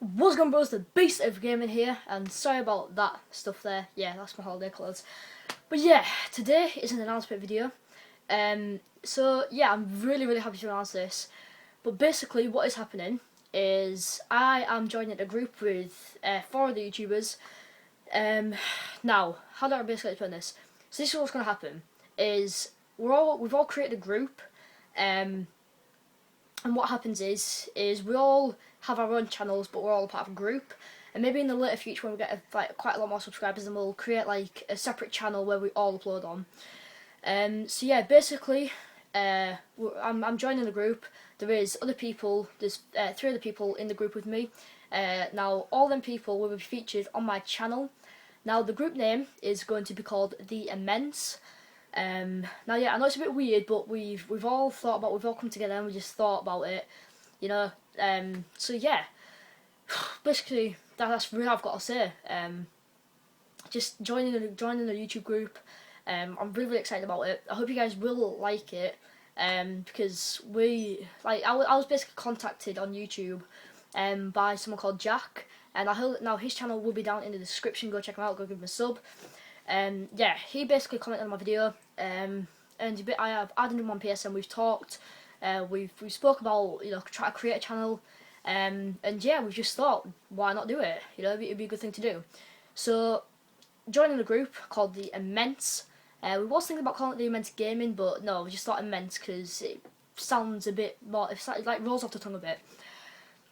What's going on, bros? The Beast of Gaming here, and sorry about that stuff there. Yeah, that's my holiday clothes. But yeah, today is an announcement video. So yeah, I'm really happy to announce this. But basically, what is happening is I am joining a group with 4 other YouTubers. Now, how do I basically explain this? So this is what's going to happen: is we've all created a group. And what happens is we all have our own channels, but we're all a part of a group. And maybe in the later future, when we get quite a lot more subscribers, then we'll create like a separate channel where we all upload on. So yeah, basically, I'm joining the group. There is other people. There's 3 other people in the group with me. Now all them people will be featured on my channel. Now the group name is going to be called The Immense. Now yeah, I know it's a bit weird, but we've all come together and we just thought about it, you know. So yeah, basically that's really all I've got to say. Just joining the YouTube group. I'm really excited about it. I hope you guys will like it. Because I was basically contacted on YouTube by someone called Jack, and now his channel will be down in the description. Go check him out. Go give him a sub. Yeah, he basically commented on my video, and I have added him on PSN. We've talked, we spoke about, you know, try to create a channel, and yeah, we just thought, why not do it? You know, it'd be a good thing to do. So, joining a group called The Immense. We was thinking about calling it The Immense Gaming, but no, we just thought Immense because it sounds a bit more, it like rolls off the tongue a bit.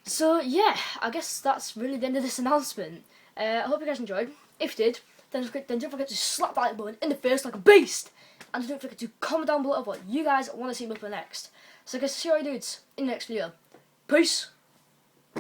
So yeah, I guess that's really the end of this announcement. I hope you guys enjoyed. If you did, then don't forget to slap that like button in the face like a beast, and don't forget to comment down below what you guys want to see me play next. So I guess see you dudes in the next video. Peace.